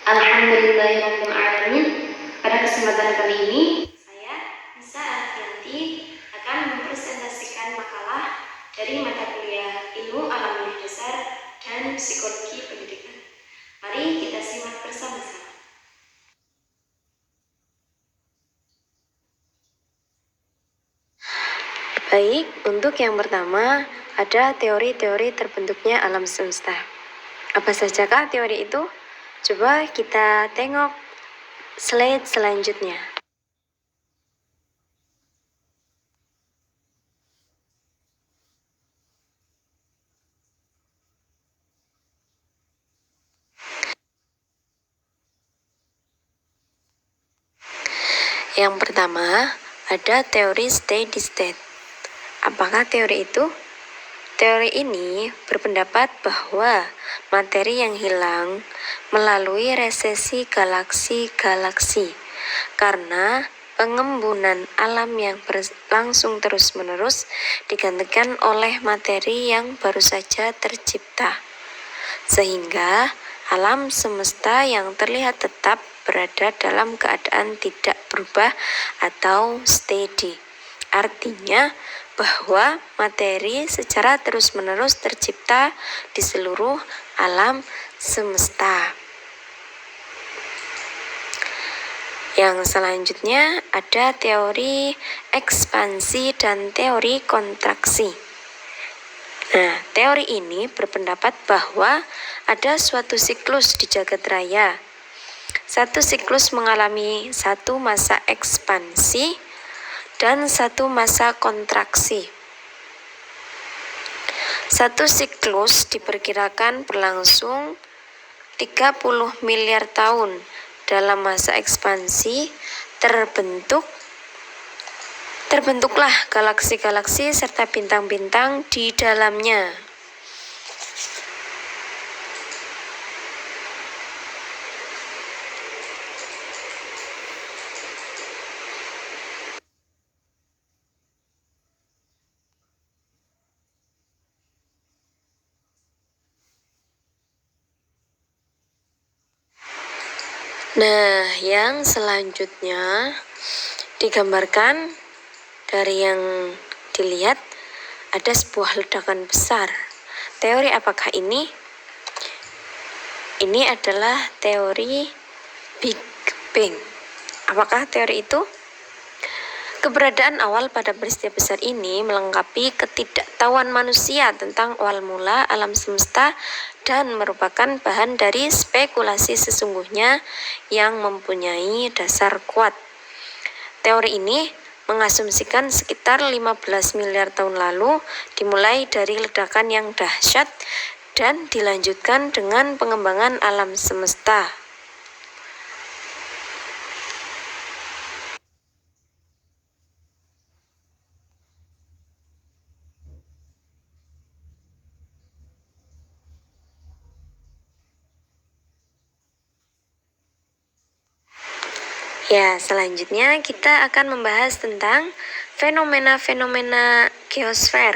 Alhamdulillahirabbil alamin. Pada kesempatan kali ini, saya Nisa Alfianti akan mempresentasikan makalah dari mata kuliah Ilmu Alamiah Dasar dan Psikologi Pendidikan. Mari kita simak bersama-sama. Baik, untuk yang pertama ada teori-teori terbentuknya alam semesta. Apa sajakah teori itu? Coba kita tengok slide selanjutnya. Yang pertama, ada teori steady state. Apakah teori itu? Teori ini berpendapat bahwa materi yang hilang melalui resesi galaksi-galaksi karena pengembunan alam yang berlangsung terus-menerus digantikan oleh materi yang baru saja tercipta. Sehingga alam semesta yang terlihat tetap berada dalam keadaan tidak berubah atau steady. Artinya bahwa materi secara terus-menerus tercipta di seluruh alam semesta. Yang selanjutnya ada teori ekspansi dan teori kontraksi. Nah, teori ini berpendapat bahwa ada suatu siklus di jagat raya. Satu siklus mengalami satu masa ekspansi dan satu masa kontraksi. Satu siklus diperkirakan berlangsung 30 miliar tahun. Dalam masa ekspansi terbentuklah galaksi-galaksi serta bintang-bintang di dalamnya. Nah, yang selanjutnya digambarkan dari yang dilihat ada sebuah ledakan besar. Teori apakah ini? Ini adalah teori Big Bang. Apakah teori itu? Keberadaan awal pada peristiwa besar ini melengkapi ketidaktahuan manusia tentang awal mula alam semesta dan merupakan bahan dari spekulasi sesungguhnya yang mempunyai dasar kuat. Teori ini mengasumsikan sekitar 15 miliar tahun lalu dimulai dari ledakan yang dahsyat dan dilanjutkan dengan pengembangan alam semesta. Ya, selanjutnya kita akan membahas tentang fenomena-fenomena geosfer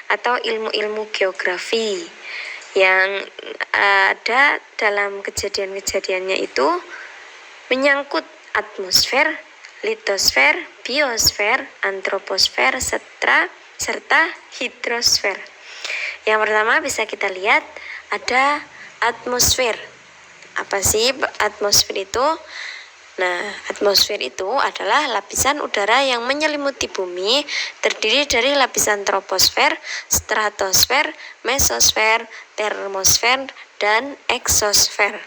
atau ilmu-ilmu geografi yang ada dalam kejadian-kejadiannya itu menyangkut atmosfer, litosfer, biosfer, antroposfer, serta hidrosfer. Yang pertama bisa kita lihat ada atmosfer. Apa sih atmosfer itu? Nah, atmosfer itu adalah lapisan udara yang menyelimuti bumi, terdiri dari lapisan troposfer, stratosfer, mesosfer, termosfer, dan eksosfer.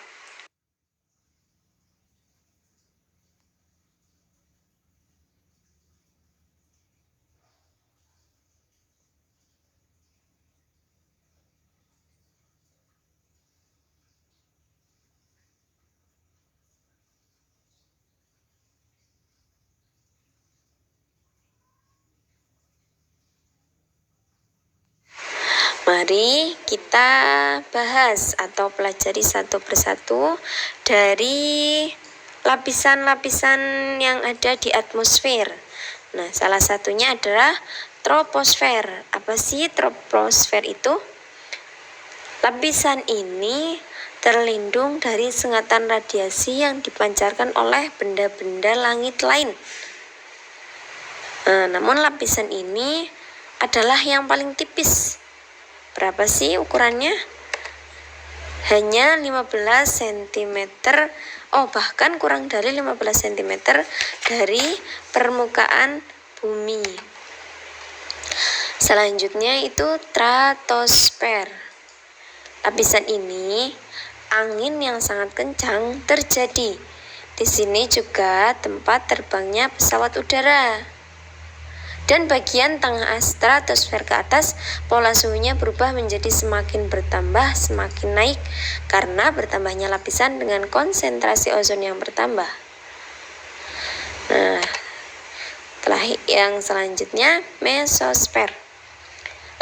Mari kita bahas atau pelajari satu persatu dari lapisan-lapisan yang ada di atmosfer. Nah, salah satunya adalah troposfer. Apa sih troposfer itu? Lapisan ini terlindung dari sengatan radiasi yang dipancarkan oleh benda-benda langit lain. Namun lapisan ini adalah yang paling tipis. Berapa sih ukurannya? Hanya 15 cm, bahkan kurang dari 15 cm dari permukaan bumi. Selanjutnya itu stratosfer. Lapisan ini angin yang sangat kencang terjadi. Di sini juga tempat terbangnya pesawat udara. Dan bagian tengah stratosfer ke atas, pola suhunya berubah menjadi semakin bertambah, semakin naik karena bertambahnya lapisan dengan konsentrasi ozon yang bertambah. Nah, setelah yang selanjutnya mesosfer.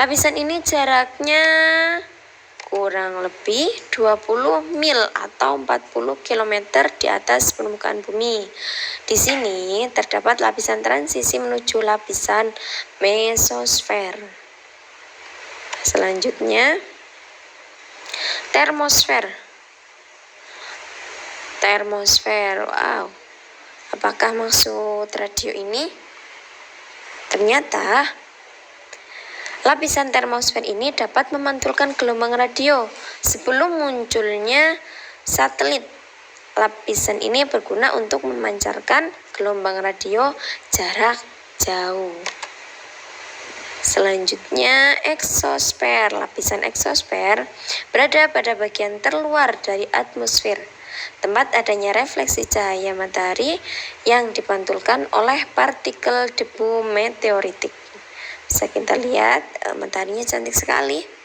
Lapisan ini jaraknya kurang lebih 20 mil atau 40 km di atas permukaan bumi. Di sini terdapat lapisan transisi menuju lapisan mesosfer. Selanjutnya, termosfer. Termosfer, wow. Apakah maksud radio ini? Ternyata lapisan termosfer ini dapat memantulkan gelombang radio sebelum munculnya satelit. Lapisan ini berguna untuk memancarkan gelombang radio jarak jauh. Selanjutnya, eksosfer. Lapisan eksosfer berada pada bagian terluar dari atmosfer, tempat adanya refleksi cahaya matahari yang dipantulkan oleh partikel debu meteoritik. Bisa kita lihat mataharinya cantik sekali.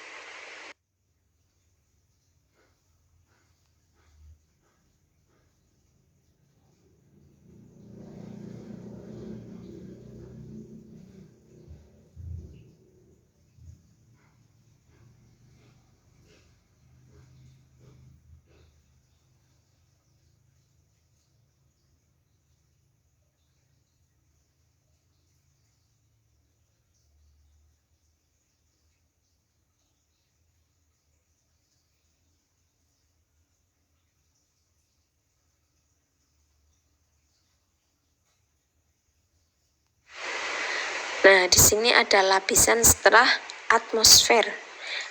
Nah, di sini ada lapisan setelah atmosfer.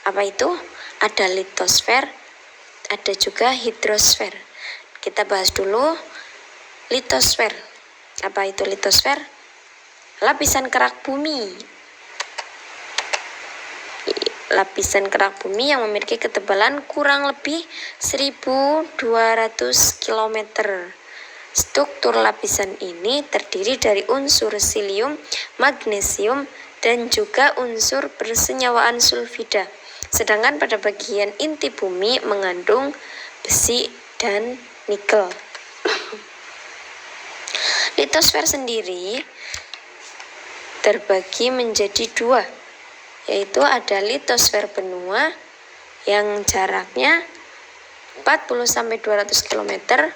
Apa itu? Ada litosfer, ada juga hidrosfer. Kita bahas dulu litosfer. Apa itu litosfer? Lapisan kerak bumi. Lapisan kerak bumi yang memiliki ketebalan kurang lebih 1200 km. Struktur lapisan ini terdiri dari unsur silium, magnesium, dan juga unsur bersenyawaan sulfida. Sedangkan pada bagian inti bumi mengandung besi dan nikel. Litosfer sendiri terbagi menjadi dua, yaitu ada litosfer benua yang jaraknya 40-200 km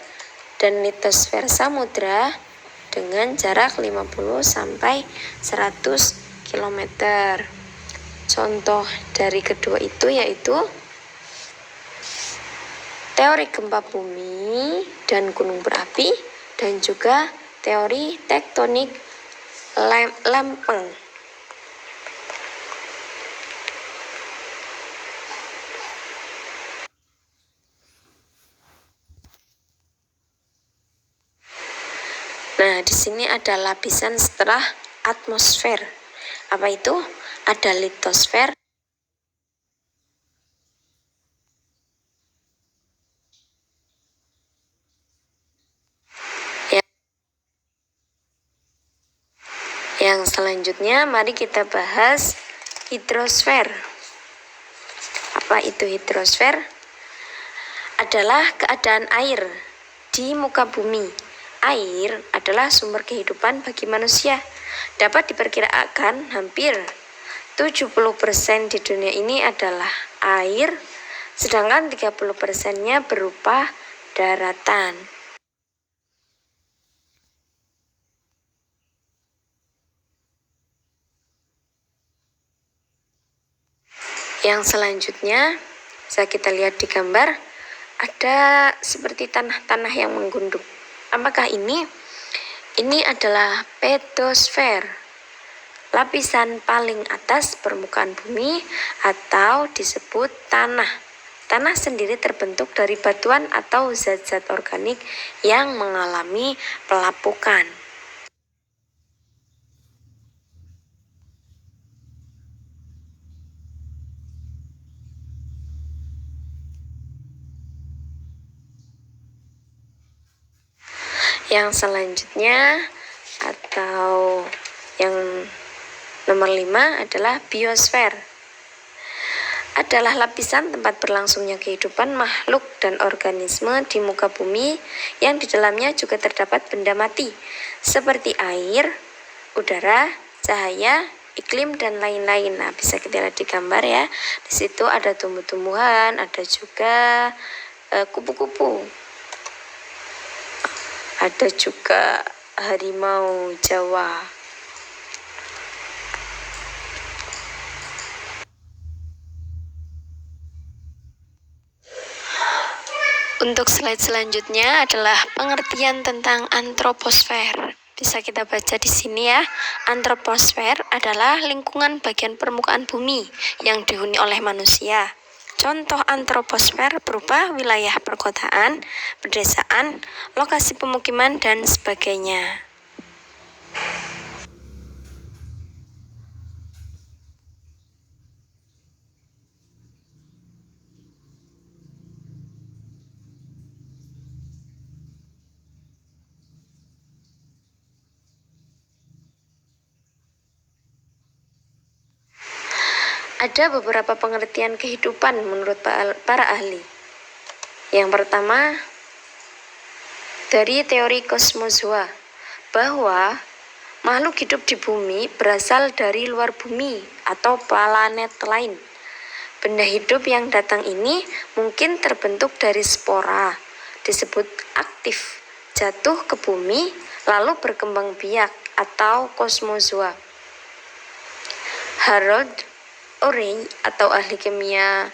dan litosfer samudra dengan jarak 50-100 km. Contoh dari kedua itu yaitu teori gempa bumi dan gunung berapi dan juga teori tektonik lempeng. Nah, di sini ada lapisan setelah atmosfer. Apa itu? Ada litosfer, yang selanjutnya mari kita bahas hidrosfer. Apa itu hidrosfer? Adalah keadaan air di muka bumi. Air adalah sumber kehidupan bagi manusia. Dapat diperkirakan hampir 70% di dunia ini adalah air, sedangkan 30%-nya berupa daratan. Yang selanjutnya Bisa kita lihat di gambar, ada seperti tanah-tanah yang menggunduk. Apakah ini? Ini adalah pedosfer, lapisan paling atas permukaan bumi atau disebut tanah. Tanah sendiri terbentuk dari batuan atau zat-zat organik yang mengalami pelapukan. Yang selanjutnya atau yang nomor 5 adalah biosfer. Adalah lapisan tempat berlangsungnya kehidupan makhluk dan organisme di muka bumi yang di dalamnya juga terdapat benda mati seperti air, udara, cahaya, iklim dan lain-lain. Nah, bisa kita lihat di gambar ya. Di situ ada tumbuh-tumbuhan, ada juga kupu-kupu. Ada juga harimau Jawa. Untuk slide selanjutnya adalah pengertian tentang antroposfer. Bisa kita baca di sini ya. Antroposfer adalah lingkungan bagian permukaan bumi yang dihuni oleh manusia. Contoh antroposfer berupa wilayah perkotaan, pedesaan, lokasi pemukiman, dan sebagainya. Ada beberapa pengertian kehidupan menurut para ahli. Yang pertama, dari teori kosmozoa, bahwa makhluk hidup di bumi berasal dari luar bumi atau planet lain. Benda hidup yang datang ini mungkin terbentuk dari spora, disebut aktif, jatuh ke bumi, lalu berkembang biak atau kosmozoa. Harold Urey atau ahli kimia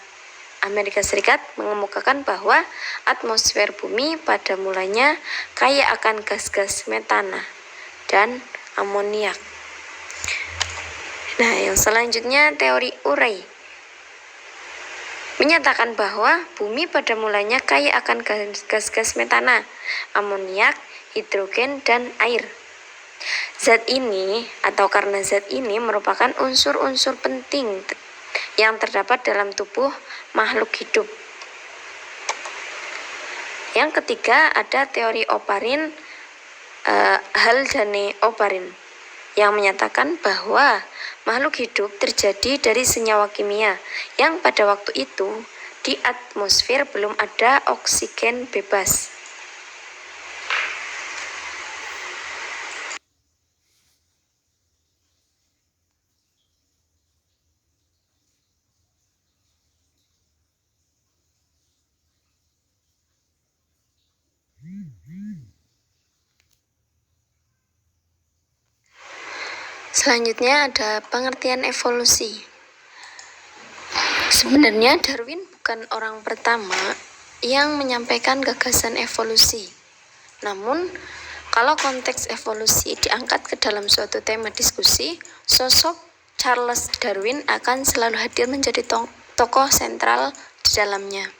Amerika Serikat mengemukakan bahwa atmosfer bumi pada mulanya kaya akan gas-gas metana dan amoniak. Nah, yang selanjutnya teori Urey menyatakan bahwa bumi pada mulanya kaya akan gas-gas metana, amoniak, hidrogen, dan air. Zat ini atau karena zat ini merupakan unsur-unsur penting yang terdapat dalam tubuh makhluk hidup. Yang ketiga ada teori Oparin, Haldane Oparin, yang menyatakan bahwa makhluk hidup terjadi dari senyawa kimia yang pada waktu itu di atmosfer belum ada oksigen bebas. Selanjutnya ada pengertian evolusi. Sebenarnya Darwin bukan orang pertama yang menyampaikan gagasan evolusi. Namun, kalau konteks evolusi diangkat ke dalam suatu tema diskusi, sosok Charles Darwin akan selalu hadir menjadi tokoh sentral di dalamnya.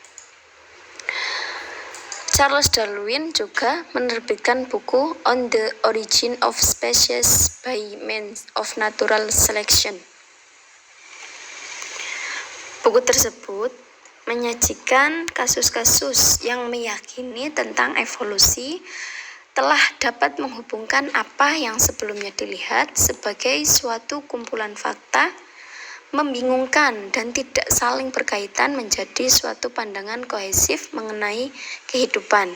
Charles Darwin juga menerbitkan buku On the Origin of Species by Means of Natural Selection. Buku tersebut menyajikan kasus-kasus yang meyakini tentang evolusi telah dapat menghubungkan apa yang sebelumnya dilihat sebagai suatu kumpulan fakta membingungkan dan tidak saling berkaitan menjadi suatu pandangan kohesif mengenai kehidupan.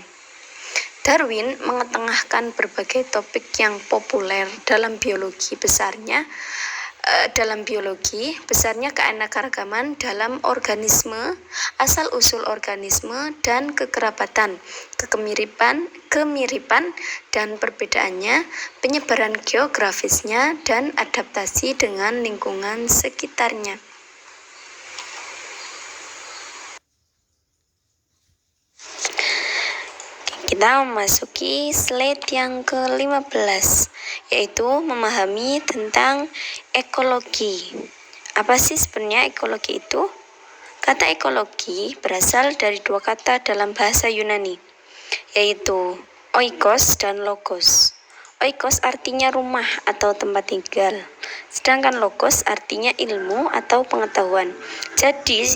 Darwin mengetengahkan berbagai topik yang populer dalam biologi besarnya keanekaragaman dalam organisme, asal-usul organisme dan kekerabatan, kemiripan dan perbedaannya, penyebaran geografisnya dan adaptasi dengan lingkungan sekitarnya. kita memasuki slide yang ke-15, yaitu memahami tentang ekologi. Apa sih sebenarnya ekologi itu? Kata ekologi berasal dari dua kata dalam bahasa Yunani, yaitu oikos dan logos. Oikos artinya rumah atau tempat tinggal, sedangkan logos artinya ilmu atau pengetahuan. Jadi,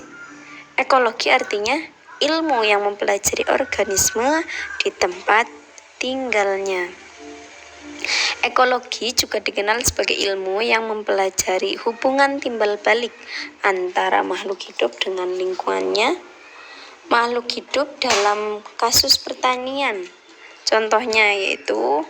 ekologi artinya ilmu yang mempelajari organisme di tempat tinggalnya. Ekologi juga dikenal sebagai ilmu yang mempelajari hubungan timbal balik antara makhluk hidup dengan lingkungannya. Makhluk hidup dalam kasus pertanian, contohnya yaitu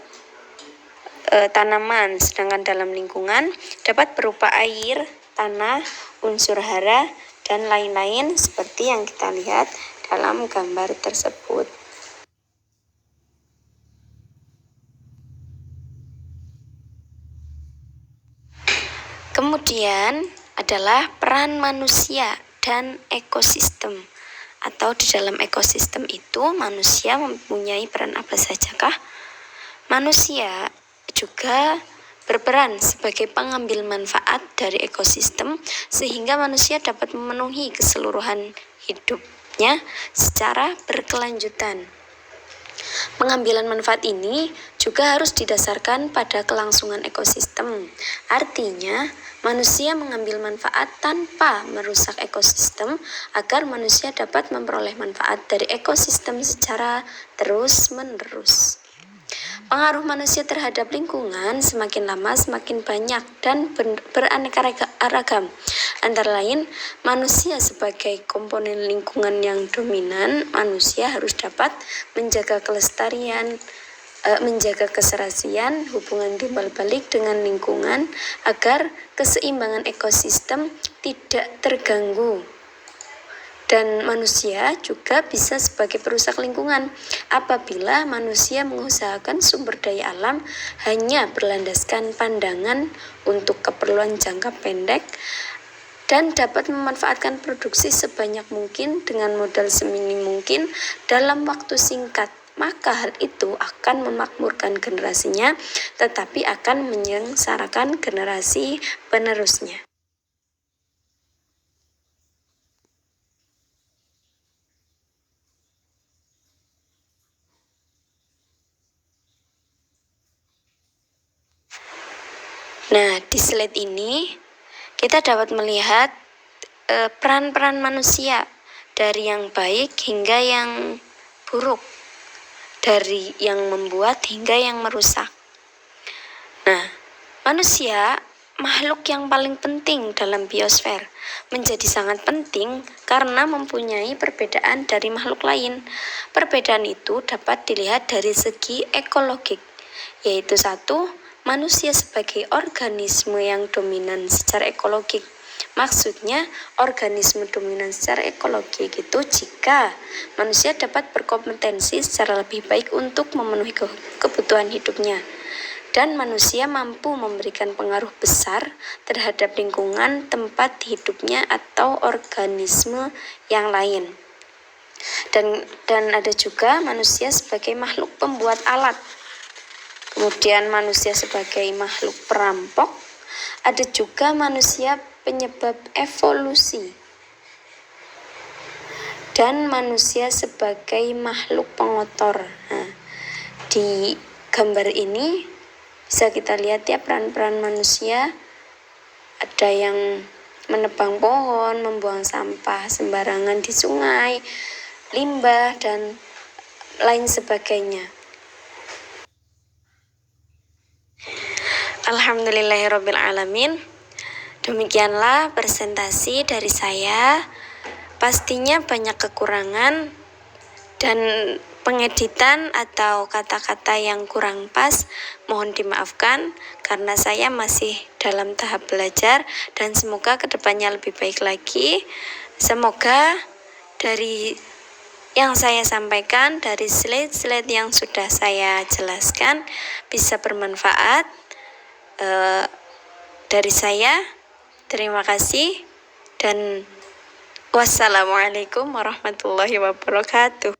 tanaman, sedangkan dalam lingkungan dapat berupa air, tanah, unsur hara, dan lain-lain seperti yang kita lihat dalam gambar tersebut. Kemudian adalah peran manusia dan ekosistem. Atau di dalam ekosistem itu manusia mempunyai peran apa sajakah? Manusia juga berperan sebagai pengambil manfaat dari ekosistem sehingga manusia dapat memenuhi keseluruhan hidupnya secara berkelanjutan. Pengambilan manfaat ini juga harus didasarkan pada kelangsungan ekosistem. Artinya, manusia mengambil manfaat tanpa merusak ekosistem agar manusia dapat memperoleh manfaat dari ekosistem secara terus-menerus. Pengaruh manusia terhadap lingkungan semakin lama semakin banyak dan beraneka ragam. Antara lain, manusia sebagai komponen lingkungan yang dominan, manusia harus dapat menjaga kelestarian, menjaga keserasian, hubungan timbal balik dengan lingkungan agar keseimbangan ekosistem tidak terganggu. Dan manusia juga bisa sebagai perusak lingkungan apabila manusia mengusahakan sumber daya alam hanya berlandaskan pandangan untuk keperluan jangka pendek dan dapat memanfaatkan produksi sebanyak mungkin dengan modal seminim mungkin dalam waktu singkat. Maka hal itu akan memakmurkan generasinya, tetapi akan menyengsarakan generasi penerusnya. Nah, di slide ini kita dapat melihat peran-peran manusia dari yang baik hingga yang buruk, dari yang membuat hingga yang merusak. Nah, manusia makhluk yang paling penting dalam biosfer, menjadi sangat penting karena mempunyai perbedaan dari makhluk lain. Perbedaan itu dapat dilihat dari segi ekologik, yaitu satu, manusia sebagai organisme yang dominan secara ekologik. Maksudnya, organisme dominan secara ekologik itu jika manusia dapat berkompetensi secara lebih baik untuk memenuhi kebutuhan hidupnya. Dan manusia mampu memberikan pengaruh besar terhadap lingkungan tempat hidupnya atau organisme yang lain. Dan ada juga manusia sebagai makhluk pembuat alat. Kemudian manusia sebagai makhluk perampok, ada juga manusia penyebab evolusi, dan manusia sebagai makhluk pengotor. Nah, di gambar ini bisa kita lihat ya peran-peran manusia. Ada yang menebang pohon, membuang sampah sembarangan di sungai, limbah, dan lain sebagainya. Alhamdulillahirrabbilalamin. Demikianlah presentasi dari saya. Pastinya banyak kekurangan dan pengeditan atau kata-kata yang kurang pas mohon dimaafkan karena saya masih dalam tahap belajar dan semoga kedepannya lebih baik lagi. Semoga dari yang saya sampaikan, dari slide-slide yang sudah saya jelaskan bisa bermanfaat. Dari saya, terima kasih dan wassalamualaikum warahmatullahi wabarakatuh.